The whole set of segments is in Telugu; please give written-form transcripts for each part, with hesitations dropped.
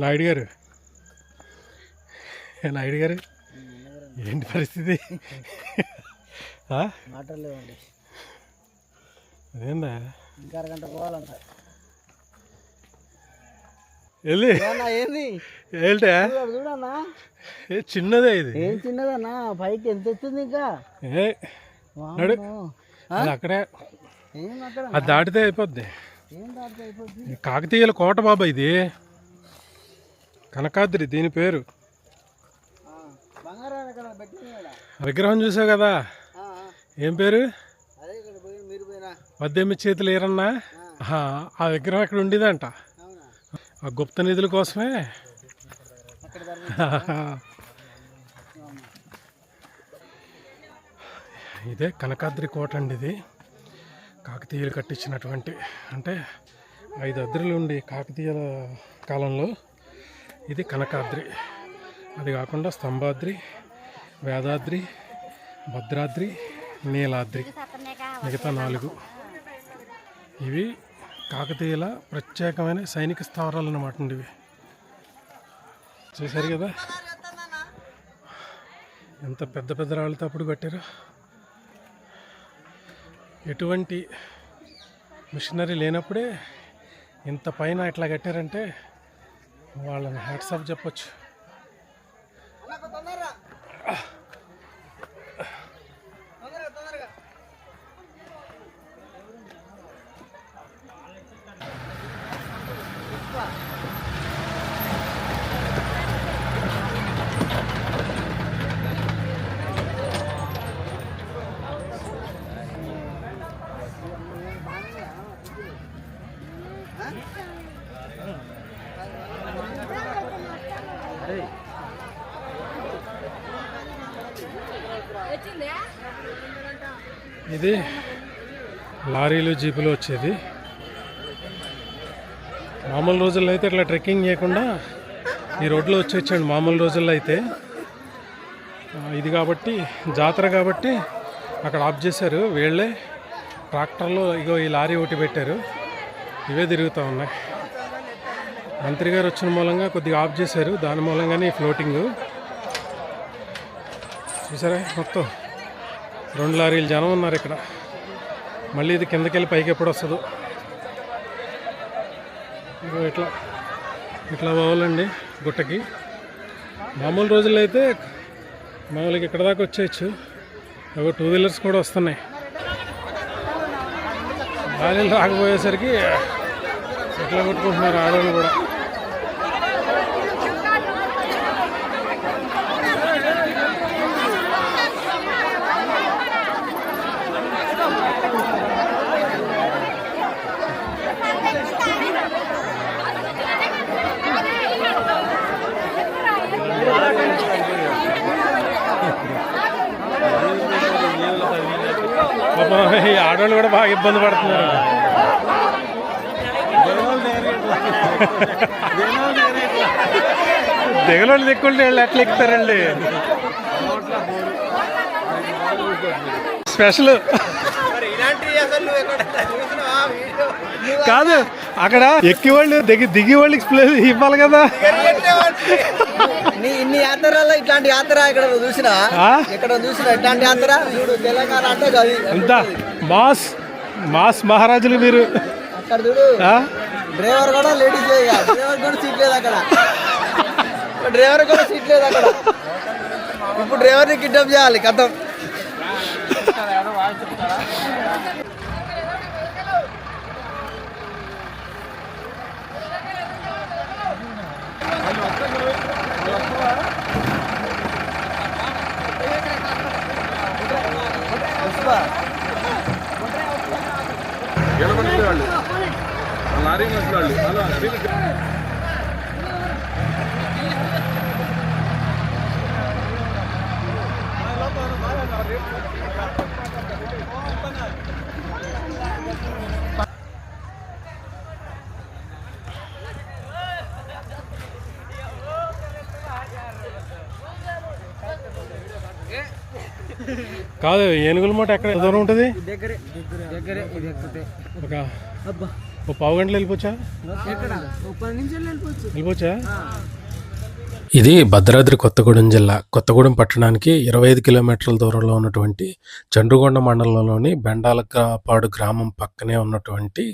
నాయుడు గారు, నాయుడు గారు ఏంటి పరిస్థితి? మాట్లాడలేవండి. అదేందా ఇంకా అరగంట పోవాలంట. వెళ్ళి ఏంది ఏంటే చూడన్నా, చిన్నదే ఇది. ఏం చిన్నదన్నా, పైకి ఎంత ఎత్తుంది ఇంకా. అది అక్కడే, ఏం అక్కడ అది దాటితే అయిపోద్ది. ఏం దాటితే అయిపోద్ది? కాకతీయుల కోట బాబా ఇది, కనకాద్రి దీని పేరు. బంగారం ఇక్కడ పెట్టిన విగ్రహం చూసావు కదా, ఏం పేరు? అదే ఇక్కడ పోయి మీరు పోయినా పద్దెనిమిది చేతులు ఏరన్నా, ఆ విగ్రహం ఇక్కడ ఉండేదంట. ఆ గుప్త నిధుల కోసమే. ఇదే కనకాద్రి కోట అండి. ఇది కాకతీయులు కట్టించినటువంటి, అంటే 5 అద్రులు ఉండి కాకతీయుల కాలంలో ఇది కనకాద్రి. అది కాకుండా స్తంభాద్రి, వేదాద్రి, భద్రాద్రి, నీలాద్రి, మిగతా 4 ఇవి కాకతీయుల ప్రత్యేకమైన సైనిక స్థావరాలు అన్నమాట అండి. ఇవి చూసారు కదా ఎంత పెద్ద పెద్ద రాళ్ళతో అప్పుడు కట్టారు. ఎటువంటి మిషనరీ లేనప్పుడే ఇంత పైన ఇట్లా కట్టారంటే వాళ్ళని హ్యాట్స్ ఆఫ్ చెప్పొచ్చు. ఇది లారీలు జీపులు వచ్చేది. మామూలు రోజుల్లో అయితే ఇట్లా ట్రెక్కింగ్ చేయకుండా ఈ రోడ్లో వచ్చేయండి. మామూలు రోజుల్లో అయితే ఇది కాబట్టి జాతర కాబట్టి అక్కడ ఆఫ్ చేశారు. వీళ్ళే ట్రాక్టర్లో ఇగో ఈ లారీ ఒకటి పెట్టారు, ఇవే తిరుగుతూ ఉన్నాయి. మంత్రి గారు వచ్చిన మూలంగా కొద్దిగా ఆఫ్ చేశారు, దాని మూలంగానే ఈ ఫ్లోటింగ్ చూసారా. మొత్తం 2 లారీలు జనం ఉన్నారు ఇక్కడ. మళ్ళీ ఇది కిందకి వెళ్ళి పైకి ఎప్పుడు వస్తుందో. ఇట్లా ఇట్లా పోవాలండి గుట్టకి. మామూలు రోజుల్లో అయితే మామూలుగా ఇక్కడ దాకా వచ్చేయచ్చు. 2 వీలర్స్ కూడా వస్తున్నాయి. లారీలు రాకపోయేసరికి ఎట్లా కొట్టుకుంటున్నారు ఆడవాళ్ళు కూడా. ఈ ఆడవాళ్ళు కూడా బాగా ఇబ్బంది పడుతున్నారు. దిగలోళ్ళు దిక్కుంటే వాళ్ళు ఎట్లా ఎక్కుతారండి. స్పెషల్ కాదు, అక్కడ ఎక్కి వాళ్ళు దిగి వాళ్ళకి ప్లేస్ ఇవ్వాలి కదా. ఇన్ని యాత్రల్లో ఇట్లాంటి యాత్ర ఇక్కడ చూసినా ఇట్లాంటి యాత్ర చూడు. తెలంగాణ అంటే అంత మాస్ మహారాజులు మీరు. అక్కడ చూడు, డ్రైవర్ కూడా లేడీస్, డ్రైవర్ కూడా సీట్ లేదు అక్కడ. డ్రైవర్ కూడా సీట్ లేదు అక్కడ. ఇప్పుడు డ్రైవర్ని కిడ్నాప్ చేయాలి కథం. లారీ వాళ్ళు కాదు, ఏనుగుల మాట ఎక్కడ దూరం ఉంటుంది? దగ్గరే దగ్గరే ఇది ఎక్కుతే ఒక అబ్బా ఓ పావు గంటలు వెళ్ళిపోవచ్చా? వెళ్ళిపోవచ్చా? ఇది భద్రాద్రి కొత్తగూడెం జిల్లా కొత్తగూడెం పట్టణానికి 25 కిలోమీటర్ల దూరంలో ఉన్నటువంటి చండ్రుగొండ మండలంలోని బెండాలపాడు గ్రామం పక్కనే ఉన్నటువంటి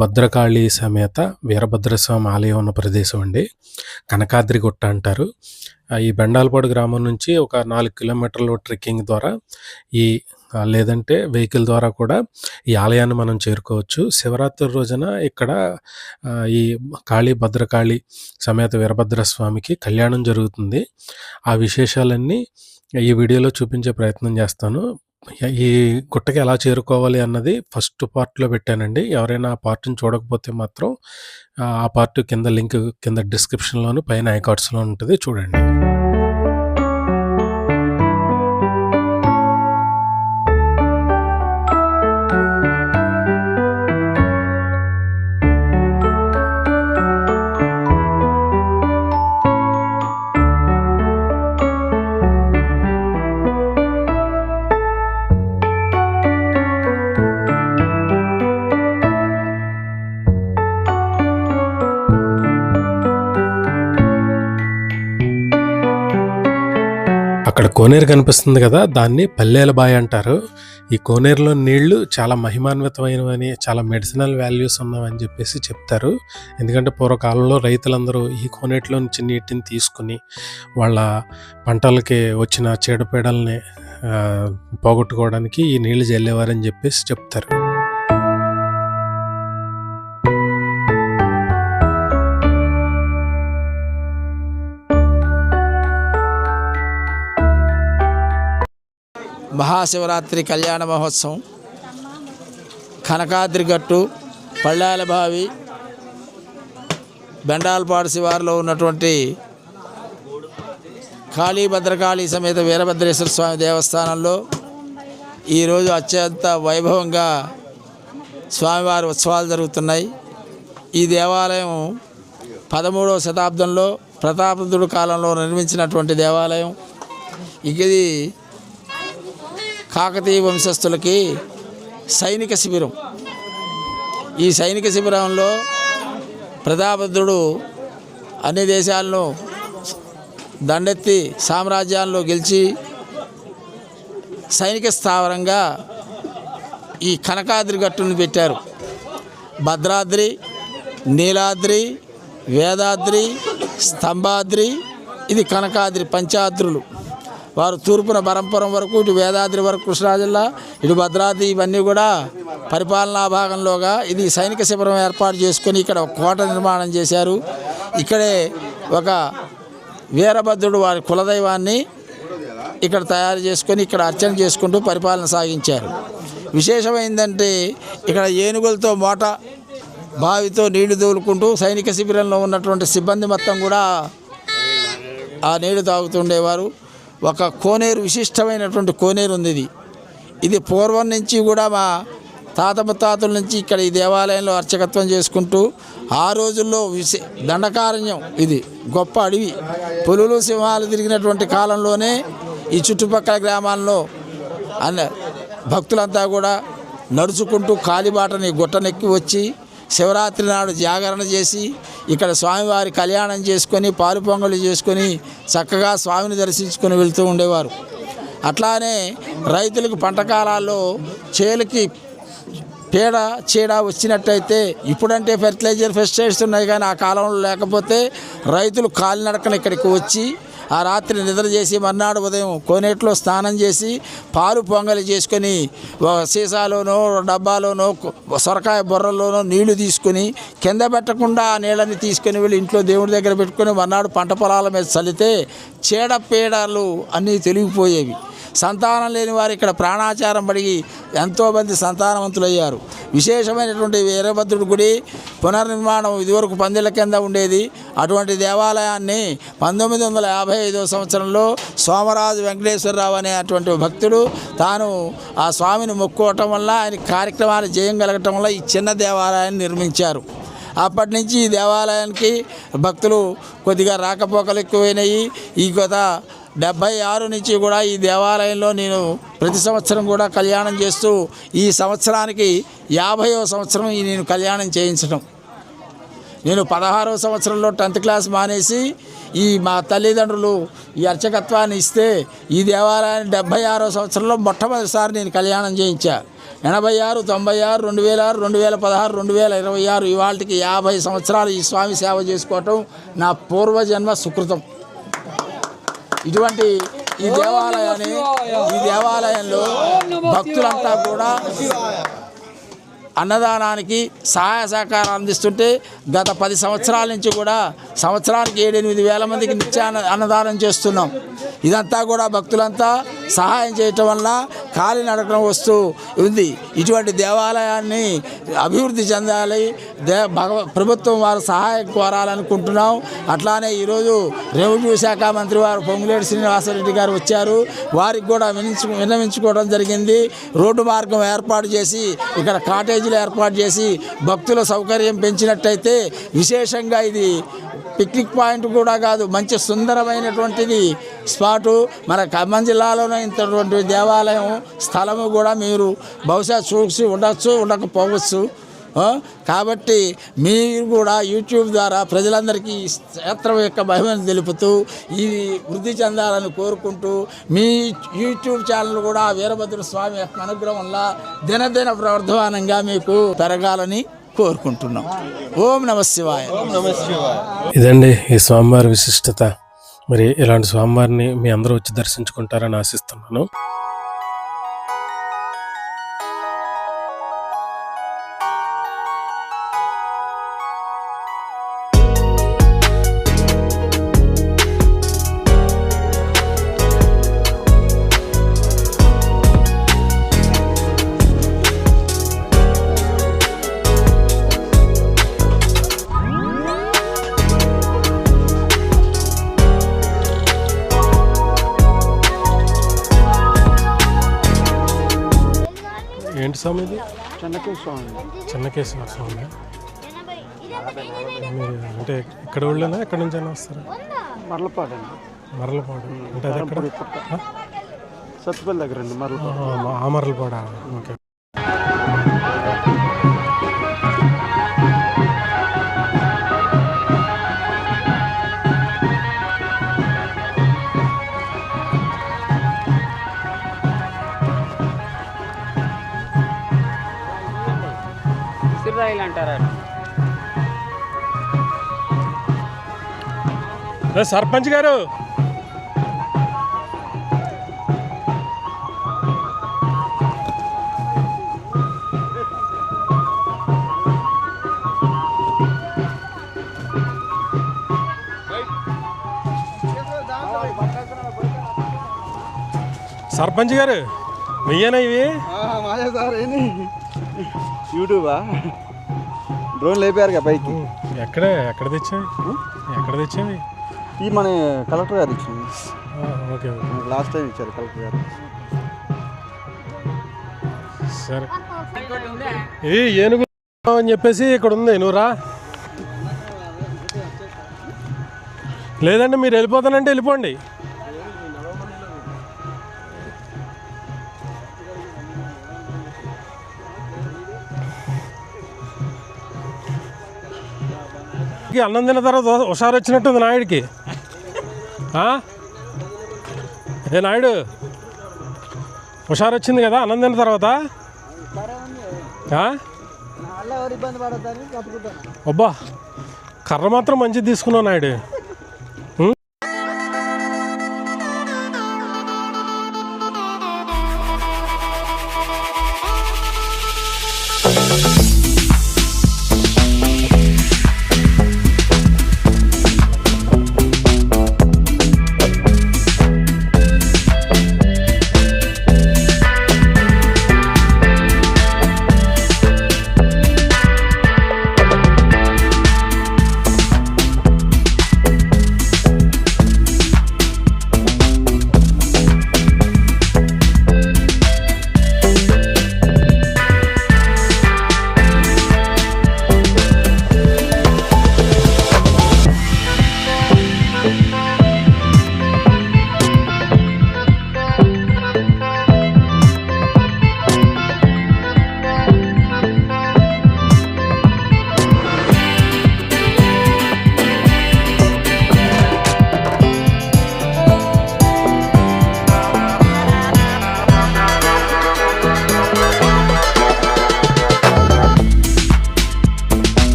భద్రకాళి సమేత వీరభద్రస్వామి ఆలయం ఉన్న ప్రదేశం అండి. కనకాద్రి గుట్ట అంటారు. ఈ బెండాలపాడు గ్రామం నుంచి ఒక 4 కిలోమీటర్లు ట్రెక్కింగ్ ద్వారా లేదంటే వెహికల్ ద్వారా కూడా ఈ ఆలయాన్ని మనం చేరుకోవచ్చు. శివరాత్రి రోజున ఇక్కడ ఈ భద్రకాళి సమేత వీరభద్రస్వామికి కళ్యాణం జరుగుతుంది. ఆ విశేషాలన్నీ ఈ వీడియోలో చూపించే ప్రయత్నం చేస్తాను. ఈ గుట్టకి ఎలా చేరుకోవాలి అన్నది ఫస్ట్ పార్ట్లో పెట్టానండి. ఎవరైనా ఆ పార్ట్ని చూడకపోతే మాత్రం ఆ పార్ట్ కింద లింక్ కింద డిస్క్రిప్షన్లోను పైన ఐకార్డ్స్లో ఉంటుంది, చూడండి. అక్కడ కోనేరు కనిపిస్తుంది కదా, దాన్ని పల్లేల బాయ్ అంటారు. ఈ కోనేరులో నీళ్లు చాలా మహిమాన్వితమైనవని, చాలా మెడిసినల్ వాల్యూస్ ఉన్నవని చెప్పేసి చెప్తారు. ఎందుకంటే పూర్వకాలంలో రైతులందరూ ఈ కోనేటిలో నుంచి నీటిని తీసుకుని వాళ్ళ పంటలకి వచ్చిన చీడపీడల్ని పోగొట్టుకోవడానికి ఈ నీళ్లు జల్లేవారని చెప్పేసి చెప్తారు. మహాశివరాత్రి కళ్యాణ మహోత్సవం కనకాద్రి గట్టు పళ్ళాలబావి బెండాలపాడు శివారులో ఉన్నటువంటి భద్రకాళి సమేత వీరభద్రేశ్వర స్వామి దేవస్థానంలో ఈరోజు అత్యంత వైభవంగా స్వామివారి ఉత్సవాలు జరుగుతున్నాయి. ఈ దేవాలయం 13వ శతాబ్దంలో ప్రతాపరుద్రుడి కాలంలో నిర్మించినటువంటి దేవాలయం. ఇది కాకతీయ వంశస్థులకి సైనిక శిబిరం. ఈ సైనిక శిబిరంలో ప్రతాపరుద్రుడు అన్ని దేశాలను దండెత్తి సామ్రాజ్యాల్లో గెలిచి సైనిక స్థావరంగా ఈ కనకాద్రి గట్టును పెట్టారు. భద్రాద్రి, నీలాద్రి, వేదాద్రి, స్తంభాద్రి, ఇది కనకాద్రి పంచాద్రులు. వారు తూర్పున బరంపురం వరకు, ఇటు వేదాద్రి వరకు కృష్ణా జిల్లా, ఇటు భద్రాద్రి, ఇవన్నీ కూడా పరిపాలనా భాగంలోగా ఇది సైనిక శిబిరం ఏర్పాటు చేసుకొని ఇక్కడ ఒక కోట నిర్మాణం చేశారు. ఇక్కడే ఒక వీరభద్రుడు వారి కులదైవాన్ని ఇక్కడ తయారు చేసుకొని ఇక్కడ అర్చన చేసుకుంటూ పరిపాలన సాగించారు. విశేషమైందంటే ఇక్కడ ఏనుగులతో మోట బావితో నీళ్లు తోలుకుంటూ సైనిక శిబిరంలో ఉన్నటువంటి సిబ్బంది మొత్తం కూడా ఆ నీళ్లు తాగుతుండేవారు. ఒక కోనేరు, విశిష్టమైనటువంటి కోనేరు ఉంది. ఇది పూర్వం నుంచి కూడా మా తాత ముత్తాతల నుంచి ఇక్కడ ఈ దేవాలయంలో అర్చకత్వం చేసుకుంటూ ఆ రోజుల్లో దండకారణ్యం, ఇది గొప్ప అడవి, పులులు సింహాలు తిరిగినటువంటి కాలంలోనే ఈ చుట్టుపక్కల గ్రామాల్లో భక్తులంతా కూడా నడుచుకుంటూ కాలిబాటని గుట్టనెక్కి వచ్చి శివరాత్రి నాడు జాగరణ చేసి ఇక్కడ స్వామివారి కళ్యాణం చేసుకొని పాలు పొంగలు చేసుకొని చక్కగా స్వామిని దర్శించుకొని వెళ్తూ ఉండేవారు. అట్లానే రైతులకు పంట కాలాల్లో చేలకి చీడ వచ్చినట్టయితే, ఇప్పుడంటే ఫెర్టిలైజర్ పెస్టిసైడ్స్ ఉన్నాయి కానీ ఆ కాలంలో లేకపోతే రైతులు కాలినడకన ఇక్కడికి వచ్చి ఆ రాత్రి నిద్ర చేసి మర్నాడు ఉదయం కోనేటిలో స్నానం చేసి పాలు పొంగలి చేసుకొని సీసాలోనో డబ్బాలోనో సొరకాయ బొర్రల్లోనో నీళ్లు తీసుకొని కింద పెట్టకుండా ఆ నీళ్ళని తీసుకొని వెళ్ళి ఇంట్లో దేవుడి దగ్గర పెట్టుకొని మర్నాడు పంట పొలాల మీద చల్లితే చీడపీడలు అన్నీ తొలగిపోయేవి. సంతానం లేని వారు ఇక్కడ ప్రాణాచారం పడి ఎంతోమంది సంతానవంతులయ్యారు. విశేషమైనటువంటి వీరభద్రుడి గుడి పునర్నిర్మాణం ఇదివరకు పందిళ్ళ కింద ఉండేది. అటువంటి దేవాలయాన్ని 1955వ సంవత్సరంలో సోమరాజు వెంకటేశ్వరరావు అనే అటువంటి భక్తుడు తాను ఆ స్వామిని మొక్కుకోవటం వల్ల ఆయన కార్యక్రమాలు చేయగలగటం వల్ల ఈ చిన్న దేవాలయాన్ని నిర్మించారు. అప్పటి నుంచి ఈ దేవాలయానికి భక్తులు కొద్దిగా రాకపోకలు ఎక్కువైనాయి. ఈ గత 76 నుంచి కూడా ఈ దేవాలయంలో నేను ప్రతి సంవత్సరం కూడా కళ్యాణం చేస్తూ ఈ సంవత్సరానికి 50వ సంవత్సరం నేను కళ్యాణం చేయించడం. నేను 16వ సంవత్సరంలో 10th క్లాస్ మానేసి ఈ మా తల్లిదండ్రులు ఈ అర్చకత్వాన్ని ఇస్తే ఈ దేవాలయాన్ని 76వ సంవత్సరంలో మొట్టమొదటిసారి నేను కళ్యాణం చేయించా. 86, 96, 2006, 2016, 2026 ఇవాళకి 50 సంవత్సరాలు ఈ స్వామి సేవ చేసుకోవటం నా పూర్వజన్మ సుకృతం. ఇటువంటి ఈ దేవాలయంలో భక్తులంతా కూడా అన్నదానానికి సహాయ సహకారం అందిస్తుంటే గత 10 సంవత్సరాల నుంచి కూడా సంవత్సరానికి 7-8 వేల మందికి నిత్య అన్నదానం చేస్తున్నాం. ఇదంతా కూడా భక్తులంతా సహాయం చేయటం వల్ల కాలినడకన వస్తూ ఉంది. ఇటువంటి దేవాలయాన్ని అభివృద్ధి చెందాలి, ప్రభుత్వం వారు సహాయం కోరాలనుకుంటున్నాం. అట్లానే ఈరోజు రెవెన్యూ శాఖ మంత్రి వారు పొంగులేటి శ్రీనివాసరెడ్డి గారు వచ్చారు. వారికి కూడా విన్నవించుకోవడం జరిగింది. రోడ్డు మార్గం ఏర్పాటు చేసి ఇక్కడ కాటేజీలు ఏర్పాటు చేసి భక్తుల సౌకర్యం పెంచినట్టయితే విశేషంగా ఇది పిక్నిక్ పాయింట్ కూడా కాదు, మంచి సుందరమైనటువంటిది స్పాటు. మన ఖమ్మం జిల్లాలోనే ఇంతటువంటి దేవాలయం స్థలము కూడా మీరు బహుశా చూసి ఉండొచ్చు, ఉండకపోవచ్చు. కాబట్టి మీరు కూడా యూట్యూబ్ ద్వారా ప్రజలందరికీ క్షేత్రం యొక్క మహిమను తెలుపుతూ ఇది వృద్ధి చెందాలని కోరుకుంటూ మీ యూట్యూబ్ ఛానల్ కూడా వీరభద్ర స్వామి యొక్క అనుగ్రహం వల్ల దినదిన ప్రవర్ధమానంగా మీకు పెరగాలని కోరుకుంటున్నాం. ఓం నమ శివాయ. ఇదండి ఈ స్వామివారి విశిష్టత. మరి ఇలాంటి స్వామివారిని మీ అందరూ వచ్చి దర్శించుకుంటారని ఆశిస్తున్నాను. ఏంటి స్వామి ఇది? చెన్నకేశ్వర స్వామి. అంటే ఇక్కడ వాళ్ళేనా, ఎక్కడి నుంచి అయినా వస్తారా? మరలపాడు అంటే అది ఎక్కడ? సత్తుపల్లి దగ్గర అండి, మరలపాడా? ఓకే. సర్పంచ్ గారు, సర్పంచ్ గారు మీయేనా ఇవి? మాదే సార్. ఏంటి యూట్యూబా? డ్రోన్ లేపారు పైకి. ఎక్కడ తెచ్చావి? ఈ మన కలెక్టర్ గారు ఇచ్చింది. ఓకే, లాస్ట్ టైం ఇచ్చారు కలెక్టర్ గారు. సరే. ఇది ఏనుగు అని చెప్పేసి ఇక్కడ ఉంది, నువ్వు రా. లేదంటే మీరు వెళ్ళిపోతానంటే వెళ్ళిపోండి. అన్నం తిన్న తర్వాత హుషారు వచ్చినట్టుంది నాయుడికి. ఏ నాయుడు, హుషారు వచ్చింది కదా అన్నం తిన్న తర్వాత? అబ్బా, కర్ర మాత్రం మంచిది తీసుకున్నావు నాయుడు.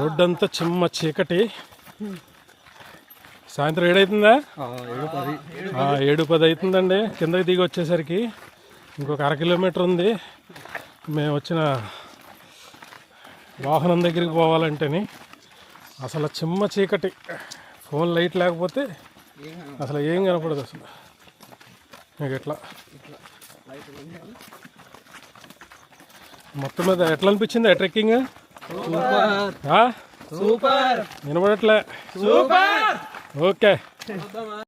రోడ్డు అంతా చిమ్మ చీకటి. సాయంత్రం 7 అవుతుందా? 7:10 అవుతుందండి. కిందకి దిగి వచ్చేసరికి ఇంకొక 1/2 కిలోమీటర్ ఉంది. మేము వచ్చిన వాహనం దగ్గరికి పోవాలంటేని అసలు చిమ్మ చీకటి. ఫోన్ లైట్ లేకపోతే అసలు ఏం కనపడదు అసలు. మీకు ఎట్లా మొత్తం మీద ఎట్లా అనిపించింది ట్రెక్కింగ్? వినపడట్లే. ఓకే.